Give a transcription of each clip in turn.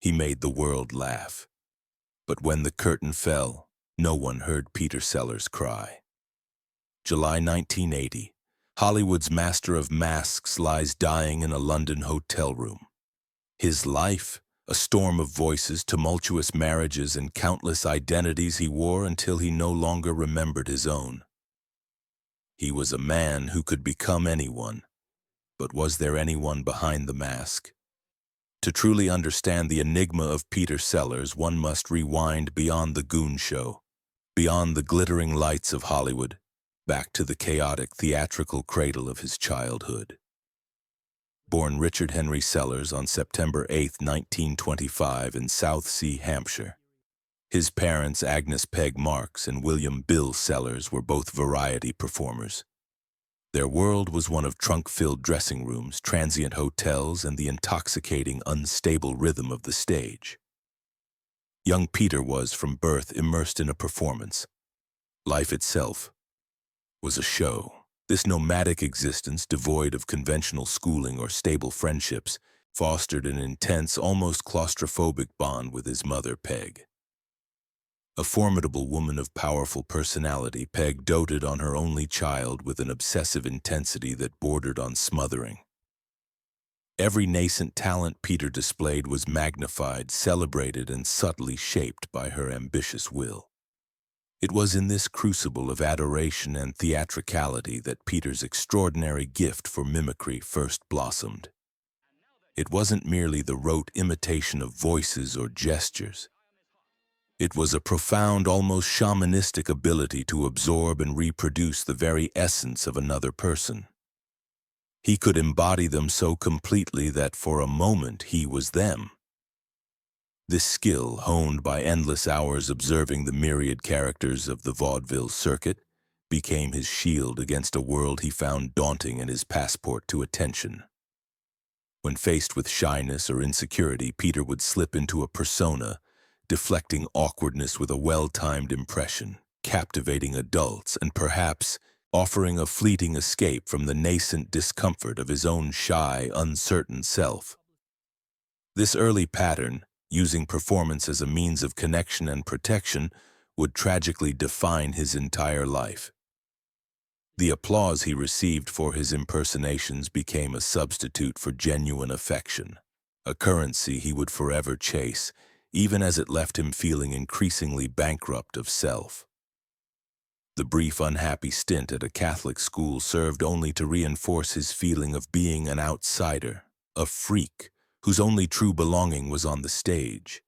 He made the world laugh. But when the curtain fell, no one heard Peter Sellers cry. July 1980. Hollywood's master of masks lies dying in a London hotel room. His life, a storm of voices, tumultuous marriages, and countless identities he wore until he no longer remembered his own. He was a man who could become anyone, but was there anyone behind the mask? To truly understand the enigma of Peter Sellers, one must rewind beyond the Goon Show, beyond the glittering lights of Hollywood, back to the chaotic theatrical cradle of his childhood. Born Richard Henry Sellers on September 8, 1925 in Southsea, Hampshire. His parents, Agnes Peg Marks and William Bill Sellers, were both variety performers. Their world was one of trunk-filled dressing rooms, transient hotels, and the intoxicating, unstable rhythm of the stage. Young Peter was, from birth, immersed in a performance. Life itself was a show. This nomadic existence, devoid of conventional schooling or stable friendships, fostered an intense, almost claustrophobic bond with his mother, Peg. A formidable woman of powerful personality, Peg doted on her only child with an obsessive intensity that bordered on smothering. Every nascent talent Peter displayed was magnified, celebrated, and subtly shaped by her ambitious will. It was in this crucible of adoration and theatricality that Peter's extraordinary gift for mimicry first blossomed. It wasn't merely the rote imitation of voices or gestures. It was a profound, almost shamanistic ability to absorb and reproduce the very essence of another person. He could embody them so completely that for a moment he was them. This skill, honed by endless hours observing the myriad characters of the vaudeville circuit, became his shield against a world he found daunting and his passport to attention. When faced with shyness or insecurity, Peter would slip into a persona, deflecting awkwardness with a well-timed impression, captivating adults, and perhaps offering a fleeting escape from the nascent discomfort of his own shy, uncertain self. This early pattern, using performance as a means of connection and protection, would tragically define his entire life. The applause he received for his impersonations became a substitute for genuine affection, a currency he would forever chase, even as it left him feeling increasingly bankrupt of self. The brief, unhappy stint at a Catholic school served only to reinforce his feeling of being an outsider, a freak, whose only true belonging was on the stage.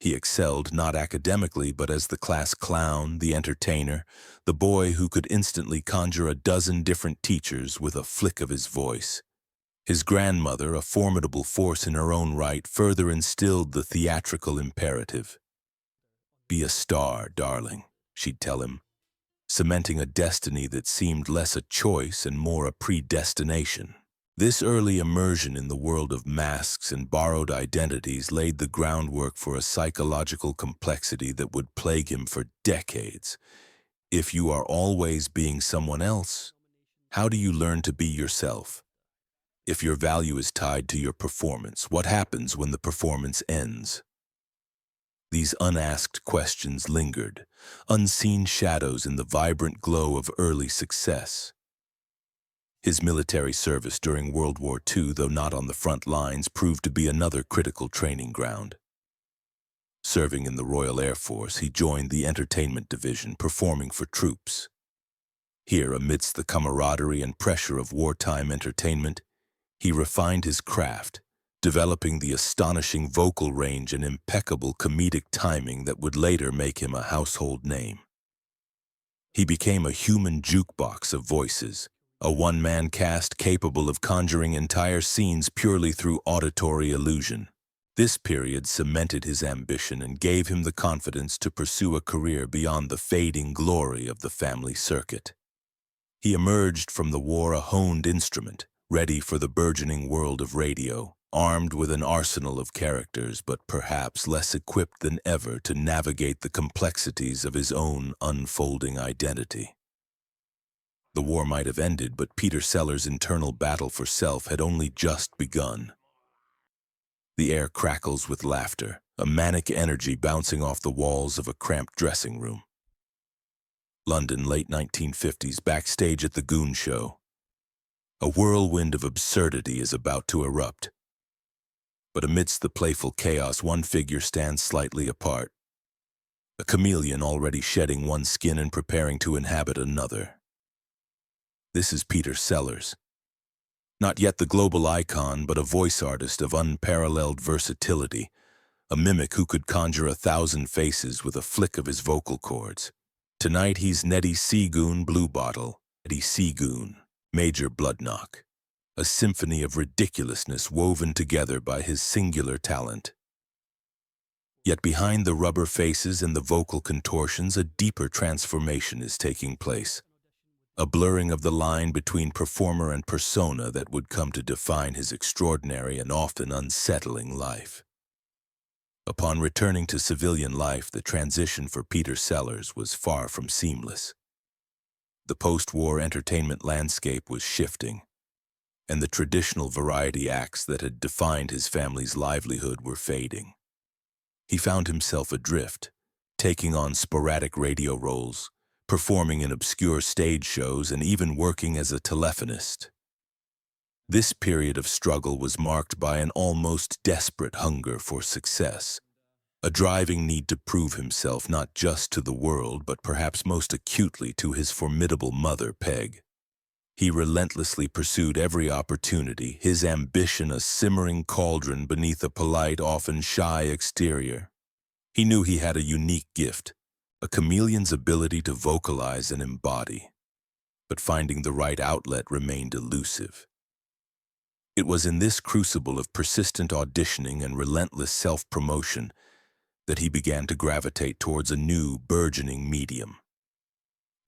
He excelled not academically, but as the class clown, the entertainer, the boy who could instantly conjure a dozen different teachers with a flick of his voice. His grandmother, a formidable force in her own right, further instilled the theatrical imperative. "Be a star, darling," she'd tell him, cementing a destiny that seemed less a choice and more a predestination. This early immersion in the world of masks and borrowed identities laid the groundwork for a psychological complexity that would plague him for decades. If you are always being someone else, how do you learn to be yourself? If your value is tied to your performance, what happens when the performance ends? These unasked questions lingered, unseen shadows in the vibrant glow of early success. His military service during World War II, though not on the front lines, proved to be another critical training ground. Serving in the Royal Air Force, he joined the entertainment division, performing for troops. Here, amidst the camaraderie and pressure of wartime entertainment, he refined his craft, developing the astonishing vocal range and impeccable comedic timing that would later make him a household name. He became a human jukebox of voices, a one-man cast capable of conjuring entire scenes purely through auditory illusion. This period cemented his ambition and gave him the confidence to pursue a career beyond the fading glory of the family circuit. He emerged from the war a honed instrument, ready for the burgeoning world of radio, armed with an arsenal of characters, but perhaps less equipped than ever to navigate the complexities of his own unfolding identity. The war might have ended, but Peter Sellers' internal battle for self had only just begun. The air crackles with laughter, a manic energy bouncing off the walls of a cramped dressing room. London, late 1950s, backstage at the Goon Show. A whirlwind of absurdity is about to erupt. But amidst the playful chaos, one figure stands slightly apart. A chameleon already shedding one skin and preparing to inhabit another. This is Peter Sellers. Not yet the global icon, but a voice artist of unparalleled versatility, a mimic who could conjure 1,000 faces with a flick of his vocal cords. Tonight he's Nettie Seagoon Bluebottle, Nettie Seagoon, Major Bloodknock, a symphony of ridiculousness woven together by his singular talent. Yet behind the rubber faces and the vocal contortions, a deeper transformation is taking place. A blurring of the line between performer and persona that would come to define his extraordinary and often unsettling life. Upon returning to civilian life, the transition for Peter Sellers was far from seamless. The post-war entertainment landscape was shifting, and the traditional variety acts that had defined his family's livelihood were fading. He found himself adrift, taking on sporadic radio roles, performing in obscure stage shows, and even working as a telephonist. This period of struggle was marked by an almost desperate hunger for success, a driving need to prove himself not just to the world, but perhaps most acutely to his formidable mother, Peg. He relentlessly pursued every opportunity, his ambition a simmering cauldron beneath a polite, often shy exterior. He knew he had a unique gift, a chameleon's ability to vocalize and embody, but finding the right outlet remained elusive. It was in this crucible of persistent auditioning and relentless self-promotion that he began to gravitate towards a new, burgeoning medium: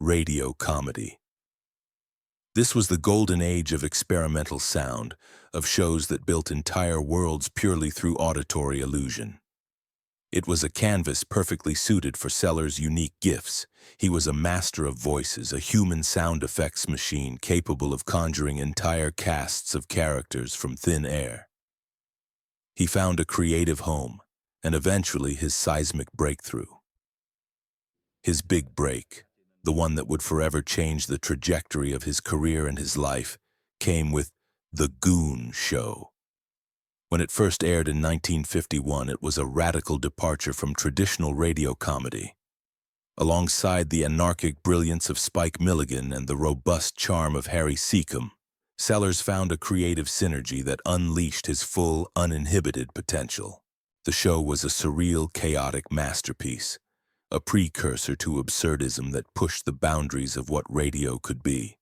radio comedy. This was the golden age of experimental sound, of shows that built entire worlds purely through auditory illusion. It was a canvas perfectly suited for Sellers' unique gifts. He was a master of voices, a human sound effects machine capable of conjuring entire casts of characters from thin air. He found a creative home, and eventually his seismic breakthrough. His big break, the one that would forever change the trajectory of his career and his life, came with The Goon Show. When it first aired in 1951, it was a radical departure from traditional radio comedy. Alongside the anarchic brilliance of Spike Milligan and the robust charm of Harry Seacombe, Sellers found a creative synergy that unleashed his full, uninhibited potential. The show was a surreal, chaotic masterpiece, a precursor to absurdism that pushed the boundaries of what radio could be.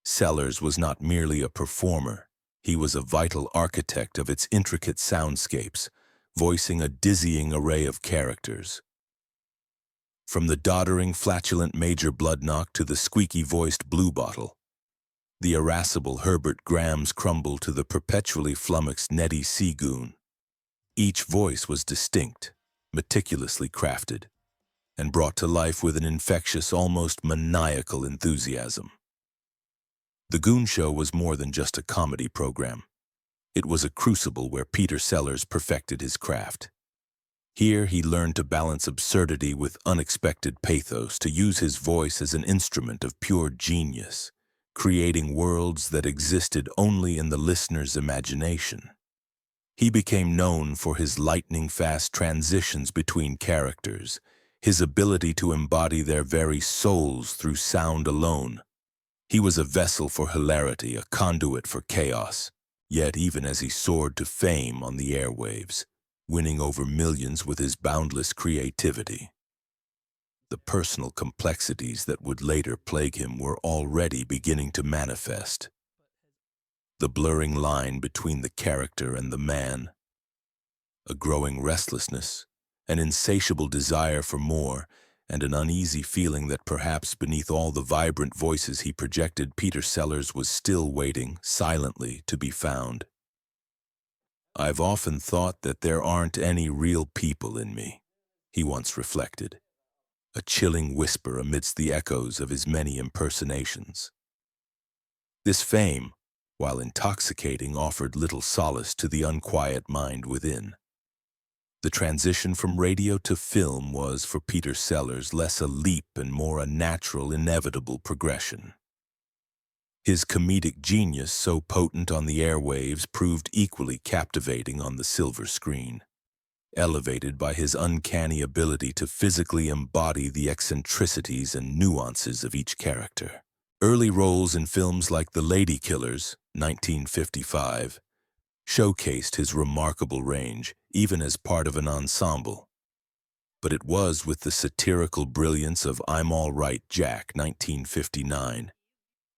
Sellers was not merely a performer. He was a vital architect of its intricate soundscapes, voicing a dizzying array of characters. From the doddering, flatulent Major Bloodknock to the squeaky-voiced Bluebottle, the irascible Herbert Grams crumbled to the perpetually flummoxed Nettie Seagoon. Each voice was distinct, meticulously crafted, and brought to life with an infectious, almost maniacal enthusiasm. The Goon Show was more than just a comedy program. It was a crucible where Peter Sellers perfected his craft. Here he learned to balance absurdity with unexpected pathos, to use his voice as an instrument of pure genius, creating worlds that existed only in the listener's imagination. He became known for his lightning-fast transitions between characters, his ability to embody their very souls through sound alone. He was a vessel for hilarity, a conduit for chaos. Yet even as he soared to fame on the airwaves, winning over millions with his boundless creativity, the personal complexities that would later plague him were already beginning to manifest. The blurring line between the character and the man, a growing restlessness, an insatiable desire for more, and an uneasy feeling that perhaps beneath all the vibrant voices he projected, Peter Sellers was still waiting, silently, to be found. "I've often thought that there aren't any real people in me," he once reflected, a chilling whisper amidst the echoes of his many impersonations. This fame, while intoxicating offered little solace to the unquiet mind within. The transition from radio to film was, for Peter Sellers, less a leap and more a natural, inevitable progression. His comedic genius, so potent on the airwaves, proved equally captivating on the silver screen, elevated by his uncanny ability to physically embody the eccentricities and nuances of each character. Early roles in films like The Lady Killers, 1955, showcased his remarkable range, even as part of an ensemble. But it was with the satirical brilliance of I'm All Right, Jack, 1959,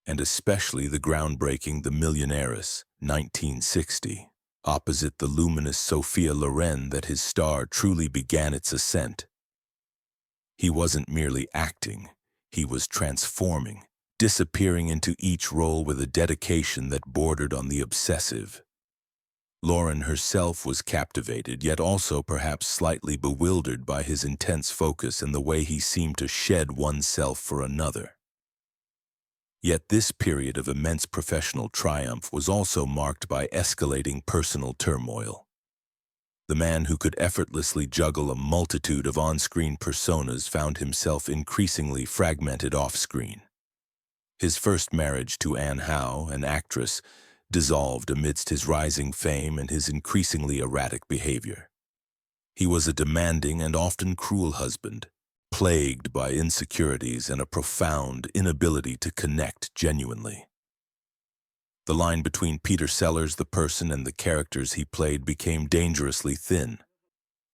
and especially the groundbreaking The Millionaires, 1960, opposite the luminous Sophia Loren, that his star truly began its ascent. He wasn't merely acting, he was transforming, disappearing into each role with a dedication that bordered on the obsessive. Loren herself was captivated, yet also perhaps slightly bewildered by his intense focus and the way he seemed to shed oneself for another. Yet this period of immense professional triumph was also marked by escalating personal turmoil. The man who could effortlessly juggle a multitude of on-screen personas found himself increasingly fragmented off-screen. His first marriage to Anne Howe, an actress, dissolved amidst his rising fame and his increasingly erratic behavior. He was a demanding and often cruel husband, plagued by insecurities and a profound inability to connect genuinely. The line between Peter Sellers, the person, and the characters he played became dangerously thin.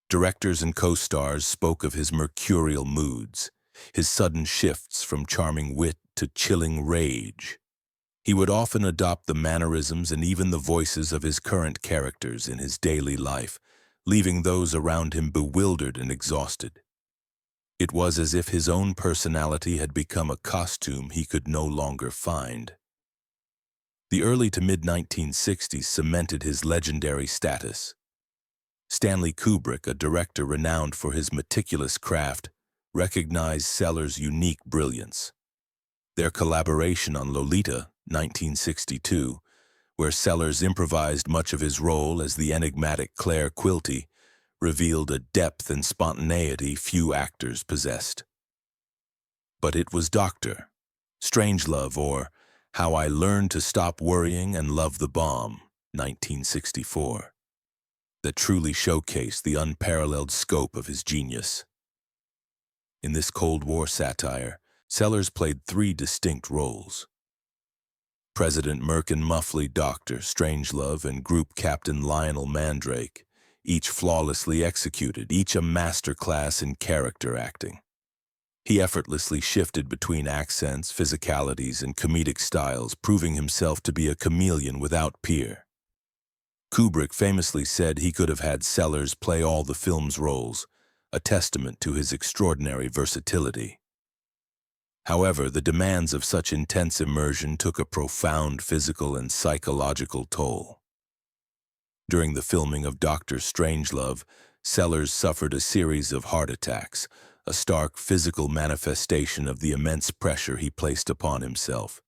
Directors and co-stars spoke of his mercurial moods, his sudden shifts from charming wit to chilling rage. He would often adopt the mannerisms and even the voices of his current characters in his daily life, leaving those around him bewildered and exhausted. It was as if his own personality had become a costume he could no longer find. The early to mid-1960s cemented his legendary status. Stanley Kubrick, a director renowned for his meticulous craft, recognized Sellers' unique brilliance. Their collaboration on Lolita, 1962, where Sellers improvised much of his role as the enigmatic Claire Quilty, revealed a depth and spontaneity few actors possessed. But it was Dr. Strangelove, or How I Learned to Stop Worrying and Love the Bomb, 1964, that truly showcased the unparalleled scope of his genius. In this Cold War satire, Sellers played three distinct roles: President Merkin Muffley, Dr. Strangelove, and Group Captain Lionel Mandrake, each flawlessly executed, each a masterclass in character acting. He effortlessly shifted between accents, physicalities, and comedic styles, proving himself to be a chameleon without peer. Kubrick famously said he could have had Sellers play all the film's roles, a testament to his extraordinary versatility. However, the demands of such intense immersion took a profound physical and psychological toll. During the filming of Dr. Strangelove, Sellers suffered a series of heart attacks, a stark physical manifestation of the immense pressure he placed upon himself.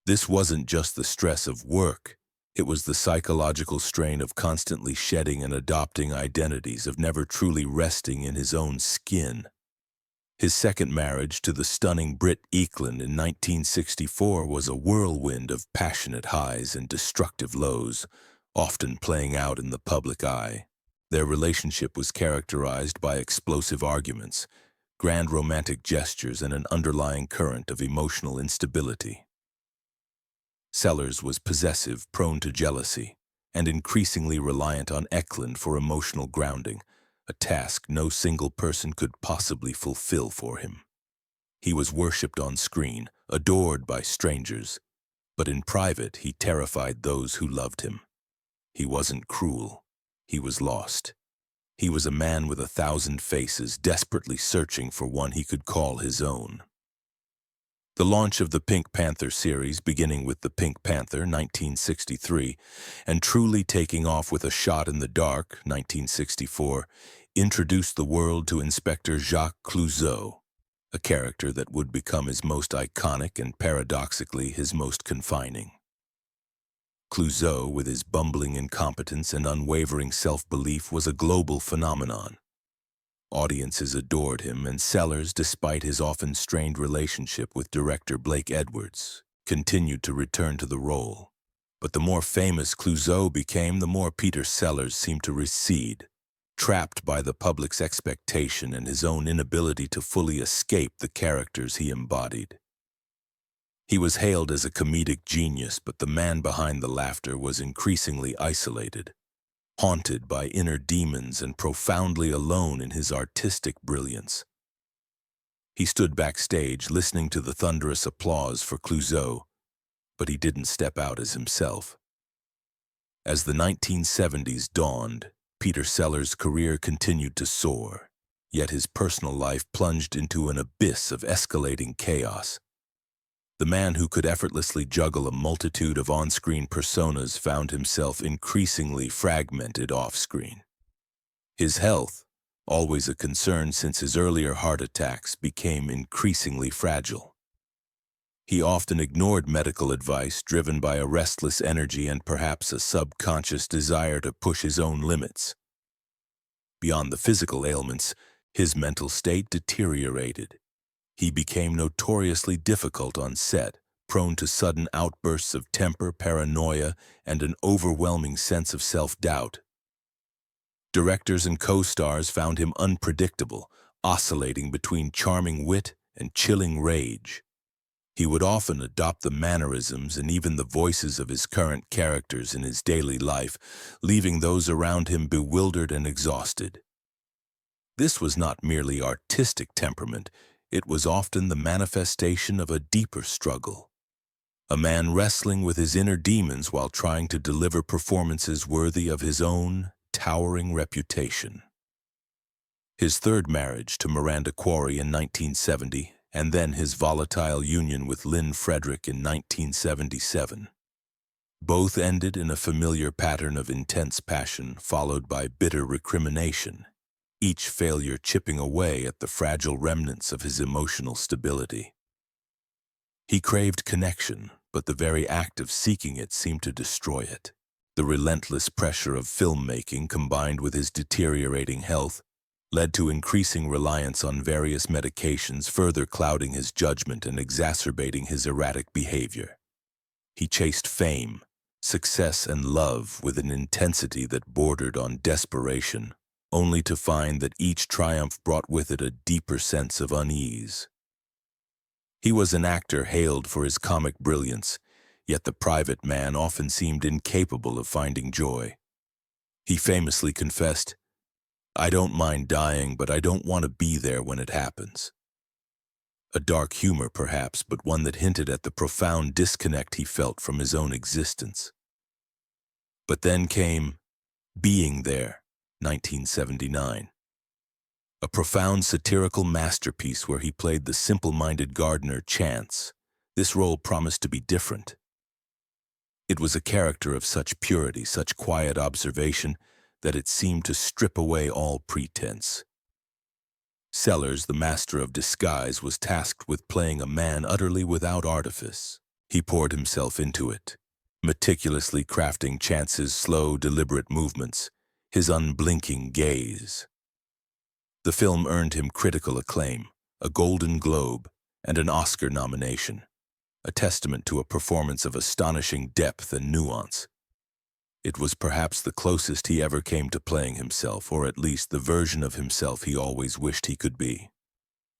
This wasn't just the stress of work, it was the psychological strain of constantly shedding and adopting identities, of never truly resting in his own skin. His second marriage to the stunning Britt Eklund in 1964 was a whirlwind of passionate highs and destructive lows, often playing out in the public eye. Their relationship was characterized by explosive arguments, grand romantic gestures, and an underlying current of emotional instability. Sellers was possessive, prone to jealousy, and increasingly reliant on Eklund for emotional grounding, a task no single person could possibly fulfill for him. He was worshipped on screen, adored by strangers, but in private he terrified those who loved him. He wasn't cruel. He was lost. He was a man with 1,000 faces, desperately searching for one he could call his own. The launch of the Pink Panther series, beginning with The Pink Panther, 1963, and truly taking off with A Shot in the Dark, 1964, introduced the world to Inspector Jacques Clouseau, a character that would become his most iconic and paradoxically his most confining. Clouseau, with his bumbling incompetence and unwavering self-belief, was a global phenomenon. Audiences adored him, and Sellers, despite his often strained relationship with director Blake Edwards, continued to return to the role. But the more famous Clouseau became, the more Peter Sellers seemed to recede, trapped by the public's expectation and his own inability to fully escape the characters he embodied. He was hailed as a comedic genius, but the man behind the laughter was increasingly isolated, haunted by inner demons and profoundly alone in his artistic brilliance. He stood backstage listening to the thunderous applause for Clouseau, but he didn't step out as himself. As the 1970s dawned, Peter Sellers' career continued to soar, yet his personal life plunged into an abyss of escalating chaos. The man who could effortlessly juggle a multitude of on-screen personas found himself increasingly fragmented off-screen. His health, always a concern since his earlier heart attacks, became increasingly fragile. He often ignored medical advice, driven by a restless energy and perhaps a subconscious desire to push his own limits. Beyond the physical ailments, his mental state deteriorated. He became notoriously difficult on set, prone to sudden outbursts of temper, paranoia, and an overwhelming sense of self-doubt. Directors and co-stars found him unpredictable, oscillating between charming wit and chilling rage. He would often adopt the mannerisms and even the voices of his current characters in his daily life, leaving those around him bewildered and exhausted. This was not merely artistic temperament. It was often the manifestation of a deeper struggle. A man wrestling with his inner demons while trying to deliver performances worthy of his own towering reputation. His third marriage to Miranda Quarry in 1970, and then his volatile union with Lynn Frederick in 1977. Both ended in a familiar pattern of intense passion followed by bitter recrimination, each failure chipping away at the fragile remnants of his emotional stability. He craved connection, but the very act of seeking it seemed to destroy it. The relentless pressure of filmmaking, combined with his deteriorating health, led to increasing reliance on various medications, further clouding his judgment and exacerbating his erratic behavior. He chased fame, success, and love with an intensity that bordered on desperation, only to find that each triumph brought with it a deeper sense of unease. He was an actor hailed for his comic brilliance, yet the private man often seemed incapable of finding joy. He famously confessed, "I don't mind dying, but I don't want to be there when it happens." A dark humor, perhaps, but one that hinted at the profound disconnect he felt from his own existence. But then came Being There, 1979. A profound satirical masterpiece where he played the simple-minded gardener Chance. This role promised to be different. It was a character of such purity, such quiet observation, that it seemed to strip away all pretense. Sellers, the master of disguise, was tasked with playing a man utterly without artifice. He poured himself into it, meticulously crafting Chance's slow, deliberate movements, his unblinking gaze. The film earned him critical acclaim, a Golden Globe, and an Oscar nomination, a testament to a performance of astonishing depth and nuance. It was perhaps the closest he ever came to playing himself, or at least the version of himself he always wished he could be.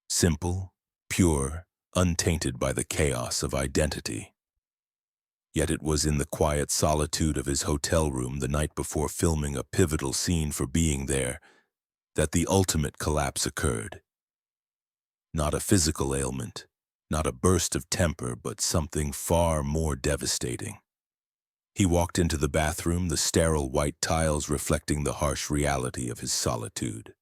Simple, pure, untainted by the chaos of identity. Yet it was in the quiet solitude of his hotel room the night before filming a pivotal scene for Being There that the ultimate collapse occurred. Not a physical ailment, not a burst of temper, but something far more devastating. He walked into the bathroom, the sterile white tiles reflecting the harsh reality of his solitude.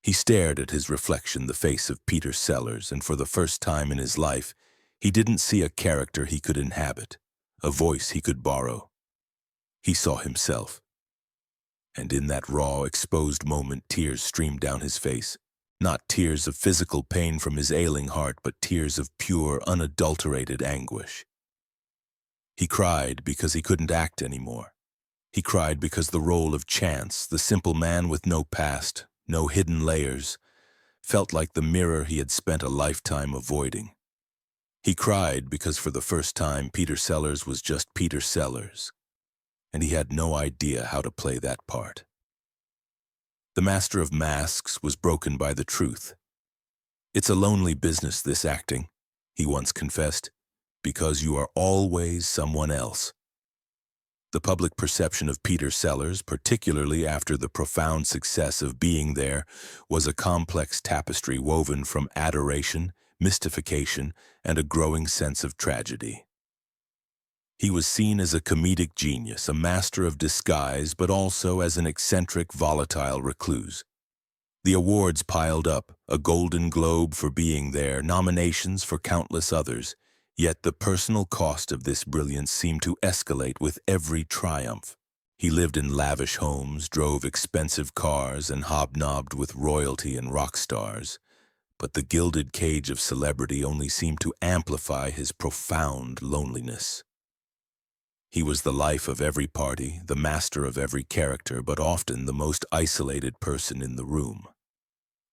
He stared at his reflection, the face of Peter Sellers, and for the first time in his life, he didn't see a character he could inhabit, a voice he could borrow. He saw himself. And in that raw, exposed moment, tears streamed down his face. Not tears of physical pain from his ailing heart, but tears of pure, unadulterated anguish. He cried because he couldn't act anymore. He cried because the role of Chance, the simple man with no past, no hidden layers, felt like the mirror he had spent a lifetime avoiding. He cried because for the first time Peter Sellers was just Peter Sellers, and he had no idea how to play that part. The master of masks was broken by the truth. "It's a lonely business, this acting," he once confessed, "because you are always someone else." The public perception of Peter Sellers, particularly after the profound success of Being There, was a complex tapestry woven from adoration, mystification, and a growing sense of tragedy. He was seen as a comedic genius, a master of disguise, but also as an eccentric, volatile recluse. The awards piled up, a Golden Globe for Being There, nominations for countless others, yet the personal cost of this brilliance seemed to escalate with every triumph. He lived in lavish homes, drove expensive cars, and hobnobbed with royalty and rock stars, but the gilded cage of celebrity only seemed to amplify his profound loneliness. He was the life of every party, the master of every character, but often the most isolated person in the room.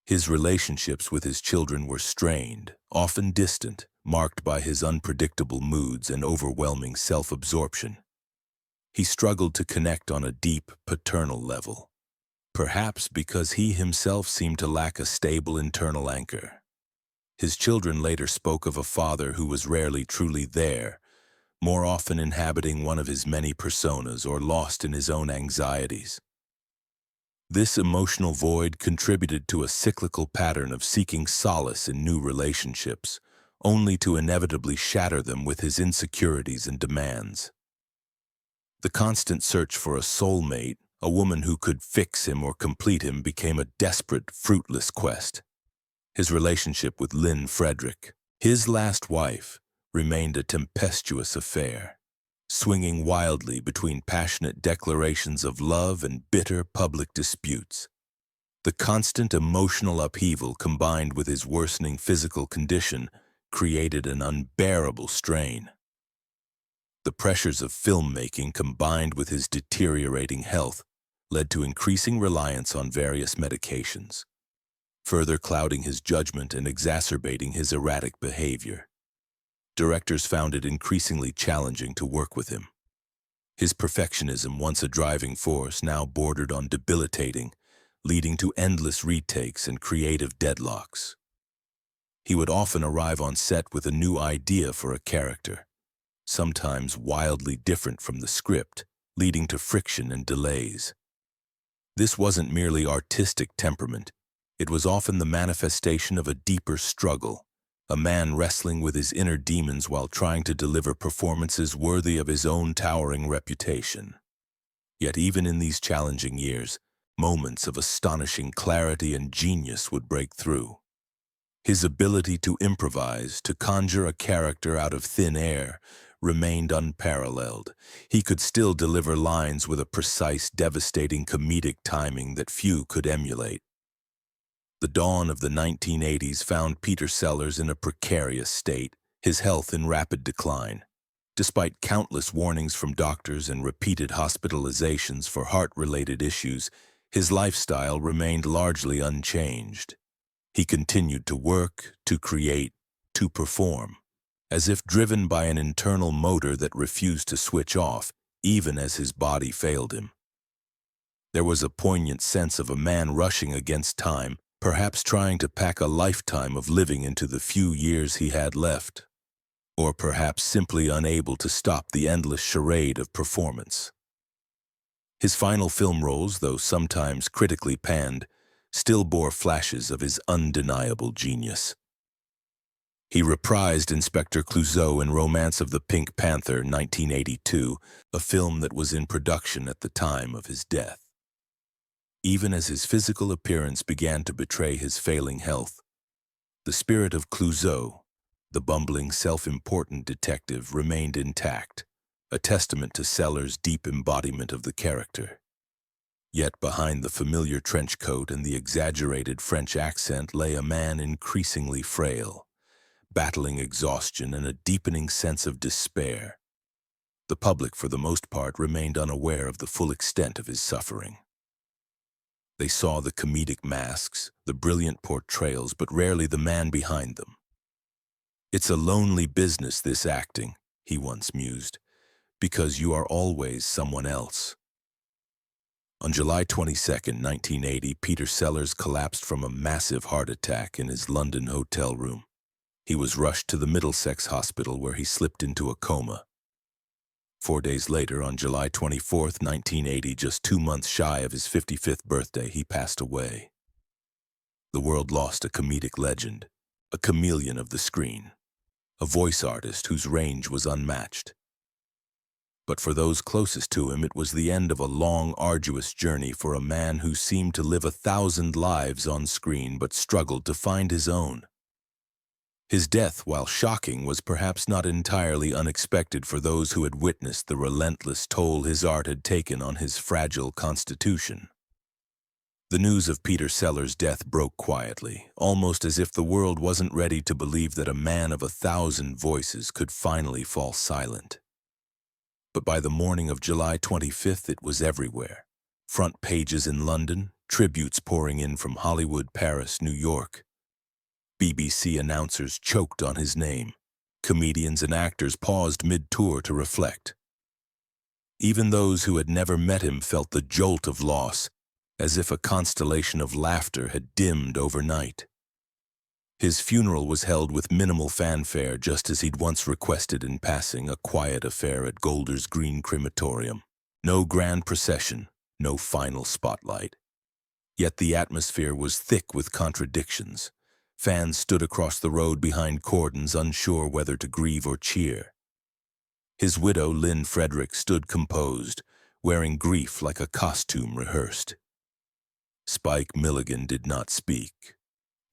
His relationships with his children were strained, often distant, marked by his unpredictable moods and overwhelming self-absorption. He struggled to connect on a deep, paternal level, perhaps because he himself seemed to lack a stable internal anchor. His children later spoke of a father who was rarely truly there, more often inhabiting one of his many personas or lost in his own anxieties. This emotional void contributed to a cyclical pattern of seeking solace in new relationships, only to inevitably shatter them with his insecurities and demands. The constant search for a soulmate, a woman who could fix him or complete him, became a desperate, fruitless quest. His relationship with Lynn Frederick, his last wife, remained a tempestuous affair, swinging wildly between passionate declarations of love and bitter public disputes. The constant emotional upheaval combined with his worsening physical condition created an unbearable strain. The pressures of filmmaking combined with his deteriorating health led to increasing reliance on various medications, further clouding his judgment and exacerbating his erratic behavior. Directors found it increasingly challenging to work with him. His perfectionism, once a driving force, now bordered on debilitating, leading to endless retakes and creative deadlocks. He would often arrive on set with a new idea for a character, sometimes wildly different from the script, leading to friction and delays. This wasn't merely artistic temperament. It was often the manifestation of a deeper struggle, a man wrestling with his inner demons while trying to deliver performances worthy of his own towering reputation. Yet even in these challenging years, moments of astonishing clarity and genius would break through. His ability to improvise, to conjure a character out of thin air, remained unparalleled. He could still deliver lines with a precise, devastating comedic timing that few could emulate. The dawn of the 1980s found Peter Sellers in a precarious state, his health in rapid decline. Despite countless warnings from doctors and repeated hospitalizations for heart-related issues, his lifestyle remained largely unchanged. He continued to work, to create, to perform, as if driven by an internal motor that refused to switch off, even as his body failed him. There was a poignant sense of a man rushing against time, perhaps trying to pack a lifetime of living into the few years he had left, or perhaps simply unable to stop the endless charade of performance. His final film roles, though sometimes critically panned, still bore flashes of his undeniable genius. He reprised Inspector Clouseau in Romance of the Pink Panther, 1982, a film that was in production at the time of his death. Even as his physical appearance began to betray his failing health, the spirit of Clouseau, the bumbling, self-important detective, remained intact, a testament to Sellers' deep embodiment of the character. Yet behind the familiar trench coat and the exaggerated French accent lay a man increasingly frail, battling exhaustion and a deepening sense of despair. The public, for the most part, remained unaware of the full extent of his suffering. They saw the comedic masks, the brilliant portrayals, but rarely the man behind them. "It's a lonely business, this acting," he once mused, "because you are always someone else." On July 22, 1980, Peter Sellers collapsed from a massive heart attack in his London hotel room. He was rushed to the Middlesex Hospital, where he slipped into a coma. 4 days later, on July 24, 1980, just 2 months shy of his 55th birthday, he passed away. The world lost a comedic legend, a chameleon of the screen, a voice artist whose range was unmatched. But for those closest to him, it was the end of a long, arduous journey for a man who seemed to live 1,000 lives on screen but struggled to find his own. His death, while shocking, was perhaps not entirely unexpected for those who had witnessed the relentless toll his art had taken on his fragile constitution. The news of Peter Sellers' death broke quietly, almost as if the world wasn't ready to believe that a man of 1,000 voices could finally fall silent. But by the morning of July 25th, it was everywhere. Front pages in London, tributes pouring in from Hollywood, Paris, New York. BBC announcers choked on his name. Comedians and actors paused mid-tour to reflect. Even those who had never met him felt the jolt of loss, as if a constellation of laughter had dimmed overnight. His funeral was held with minimal fanfare, just as he'd once requested in passing, a quiet affair at Golders Green Crematorium. No grand procession, no final spotlight. Yet the atmosphere was thick with contradictions. Fans stood across the road behind cordons, unsure whether to grieve or cheer. His widow, Lynn Frederick, stood composed, wearing grief like a costume rehearsed. Spike Milligan did not speak.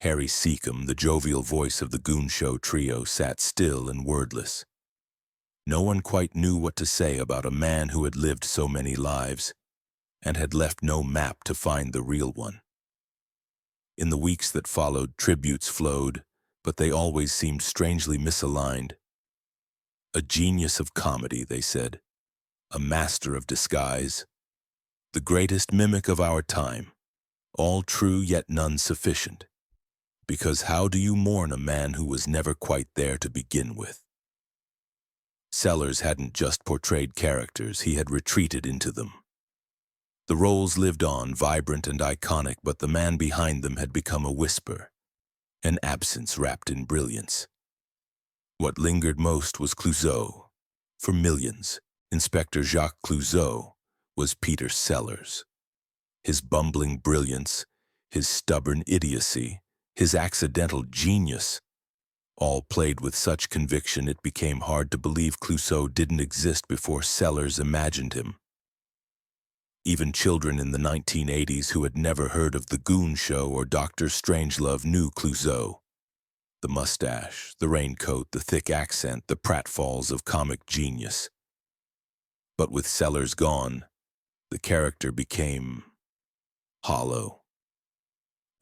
Harry Seacombe, the jovial voice of the Goon Show trio, sat still and wordless. No one quite knew what to say about a man who had lived so many lives and had left no map to find the real one. In the weeks that followed, tributes flowed, but they always seemed strangely misaligned. A genius of comedy, they said. A master of disguise. The greatest mimic of our time. All true, yet none sufficient. Because how do you mourn a man who was never quite there to begin with? Sellers hadn't just portrayed characters, he had retreated into them. The roles lived on, vibrant and iconic, but the man behind them had become a whisper, an absence wrapped in brilliance. What lingered most was Clouseau. For millions, Inspector Jacques Clouseau was Peter Sellers. His bumbling brilliance, his stubborn idiocy, his accidental genius, all played with such conviction it became hard to believe Clouseau didn't exist before Sellers imagined him. Even children in the 1980s who had never heard of The Goon Show or Dr. Strangelove knew Clouseau. The mustache, the raincoat, the thick accent, the pratfalls of comic genius. But with Sellers gone, the character became hollow.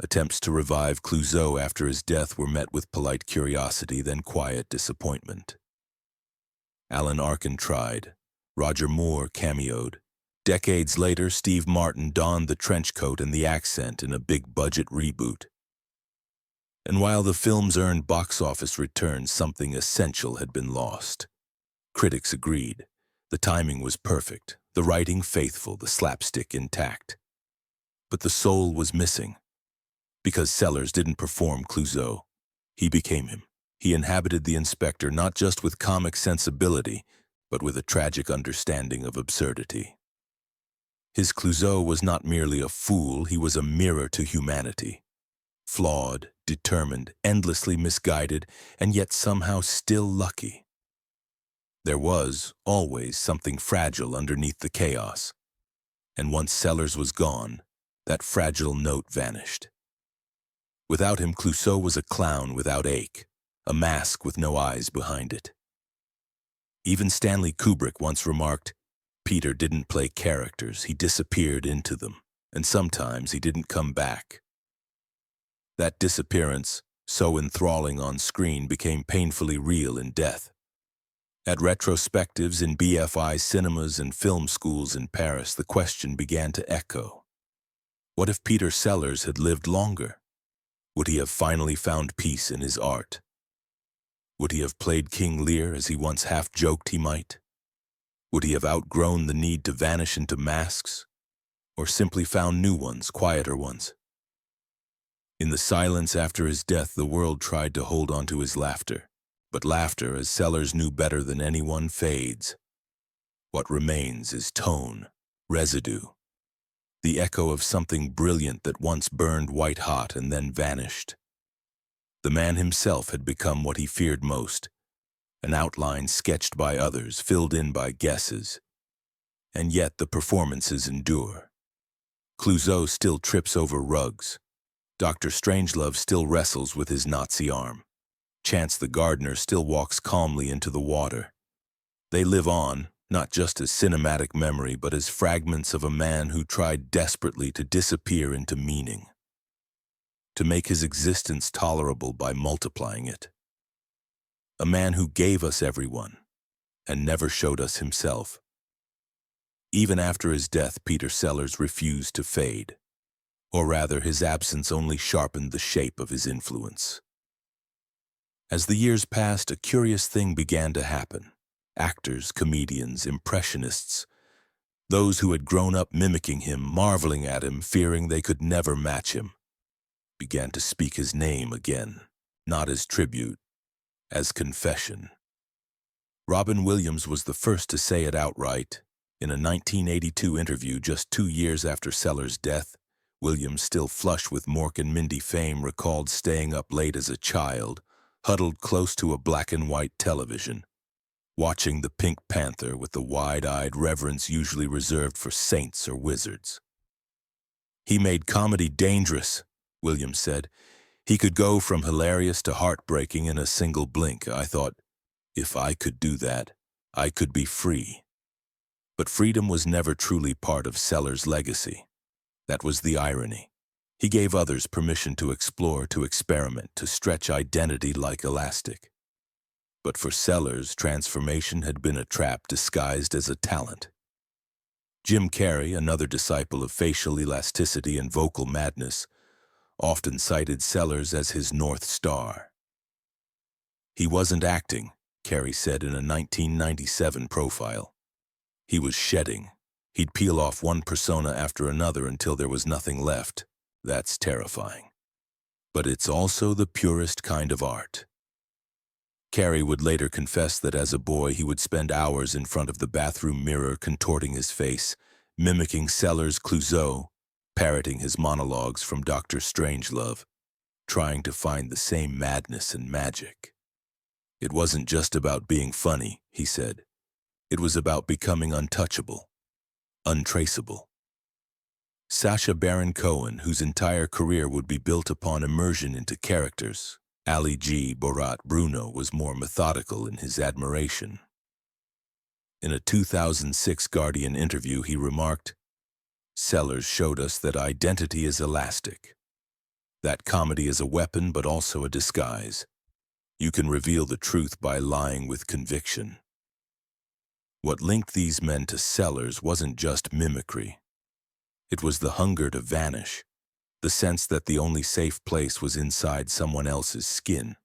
Attempts to revive Clouseau after his death were met with polite curiosity, then quiet disappointment. Alan Arkin tried. Roger Moore cameoed. Decades later, Steve Martin donned the trench coat and the accent in a big-budget reboot. And while the films earned box office returns, something essential had been lost. Critics agreed. The timing was perfect, the writing faithful, the slapstick intact. But the soul was missing. Because Sellers didn't perform Clouseau, he became him. He inhabited the inspector not just with comic sensibility, but with a tragic understanding of absurdity. His Clouseau was not merely a fool, he was a mirror to humanity. Flawed, determined, endlessly misguided, and yet somehow still lucky. There was, always, something fragile underneath the chaos. And once Sellers was gone, that fragile note vanished. Without him, Clouseau was a clown without ache, a mask with no eyes behind it. Even Stanley Kubrick once remarked, Peter didn't play characters, he disappeared into them, and sometimes he didn't come back. That disappearance, so enthralling on screen, became painfully real in death. At retrospectives in BFI cinemas and film schools in Paris, the question began to echo. What if Peter Sellers had lived longer? Would he have finally found peace in his art? Would he have played King Lear as he once half-joked he might? Would he have outgrown the need to vanish into masks? Or simply found new ones, quieter ones? In the silence after his death, the world tried to hold on to his laughter. But laughter, as Sellers knew better than anyone, fades. What remains is tone, residue, the echo of something brilliant that once burned white-hot and then vanished. The man himself had become what he feared most, an outline sketched by others, filled in by guesses. And yet the performances endure. Clouseau still trips over rugs. Dr. Strangelove still wrestles with his Nazi arm. Chance the gardener still walks calmly into the water. They live on, not just as cinematic memory, but as fragments of a man who tried desperately to disappear into meaning, to make his existence tolerable by multiplying it. A man who gave us everyone and never showed us himself. Even after his death, Peter Sellers refused to fade, or rather, his absence only sharpened the shape of his influence. As the years passed, a curious thing began to happen. Actors, comedians, impressionists, those who had grown up mimicking him, marveling at him, fearing they could never match him, began to speak his name again, not as tribute, as confession. Robin Williams was the first to say it outright. In a 1982 interview just 2 years after Sellers' death, Williams, still flush with Mork and Mindy fame, recalled staying up late as a child, huddled close to a black-and-white television, watching the Pink Panther with the wide-eyed reverence usually reserved for saints or wizards. He made comedy dangerous, Williams said. He could go from hilarious to heartbreaking in a single blink. I thought, if I could do that, I could be free. But freedom was never truly part of Sellers' legacy. That was the irony. He gave others permission to explore, to experiment, to stretch identity like elastic. But for Sellers, transformation had been a trap disguised as a talent. Jim Carrey, another disciple of facial elasticity and vocal madness, often cited Sellers as his North Star. He wasn't acting, Carrey said in a 1997 profile. He was shedding. He'd peel off one persona after another until there was nothing left. That's terrifying. But it's also the purest kind of art. Carrey would later confess that as a boy he would spend hours in front of the bathroom mirror contorting his face, mimicking Sellers' Clouseau, parroting his monologues from Dr. Strangelove, trying to find the same madness and magic. It wasn't just about being funny, he said. It was about becoming untouchable, untraceable. Sacha Baron Cohen, whose entire career would be built upon immersion into characters, Ali G, Borat, Bruno, was more methodical in his admiration. In a 2006 Guardian interview, he remarked, "Sellers showed us that identity is elastic, that comedy is a weapon but also a disguise. You can reveal the truth by lying with conviction." What linked these men to Sellers wasn't just mimicry. It was the hunger to vanish, the sense that the only safe place was inside someone else's skin.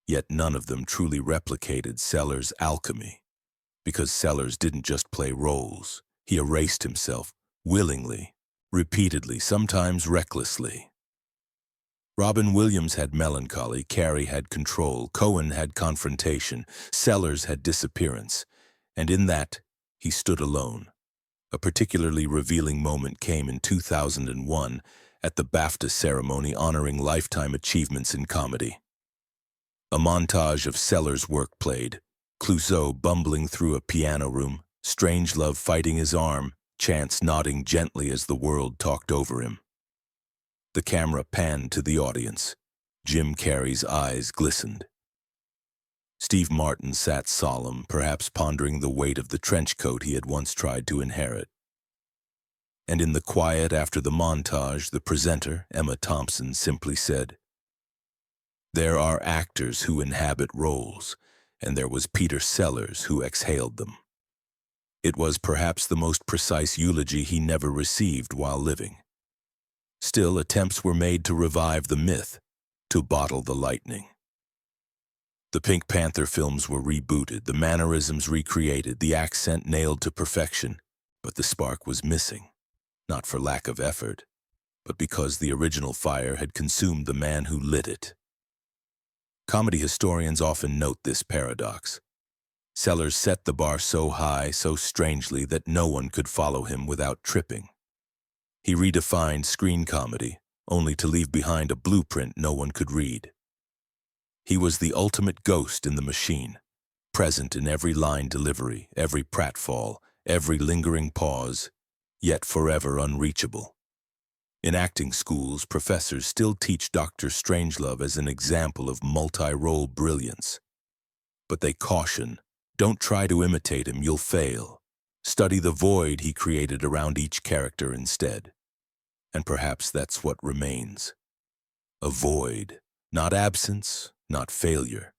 Yet none of them truly replicated Sellers' alchemy, because Sellers didn't just play roles. He erased himself, willingly, repeatedly, sometimes recklessly. Robin Williams had melancholy, Carrey had control, Cohen had confrontation, Sellers had disappearance, and in that, he stood alone. A particularly revealing moment came in 2001 at the BAFTA ceremony honoring lifetime achievements in comedy. A montage of Sellers' work played, Clouseau bumbling through a piano room, Strangelove fighting his arm, Chance nodding gently as the world talked over him. The camera panned to the audience. Jim Carrey's eyes glistened. Steve Martin sat solemn, perhaps pondering the weight of the trench coat he had once tried to inherit. And in the quiet after the montage, the presenter, Emma Thompson, simply said, "There are actors who inhabit roles, and there was Peter Sellers who exhaled them. It was perhaps the most precise eulogy he never received while living. Still, attempts were made to revive the myth, to bottle the lightning. The Pink Panther films were rebooted, the mannerisms recreated, the accent nailed to perfection, but the spark was missing, not for lack of effort, but because the original fire had consumed the man who lit it. Comedy historians often note this paradox. Sellers set the bar so high, so strangely, that no one could follow him without tripping. He redefined screen comedy, only to leave behind a blueprint no one could read. He was the ultimate ghost in the machine, present in every line delivery, every pratfall, every lingering pause, yet forever unreachable. In acting schools, professors still teach Dr. Strangelove as an example of multi-role brilliance. But they caution, don't try to imitate him, you'll fail. Study the void he created around each character instead. And perhaps that's what remains. A void, not absence, not failure,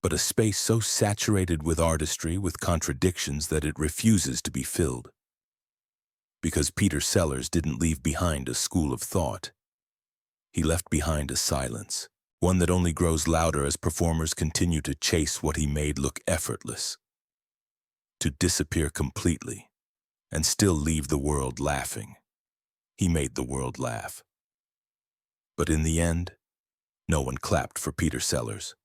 but a space so saturated with artistry, with contradictions, that it refuses to be filled. Because Peter Sellers didn't leave behind a school of thought. He left behind a silence, one that only grows louder as performers continue to chase what he made look effortless. To disappear completely, and still leave the world laughing. He made the world laugh. But in the end, no one clapped for Peter Sellers.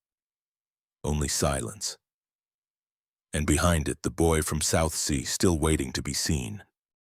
Only silence. And behind it, the boy from South Sea still waiting to be seen.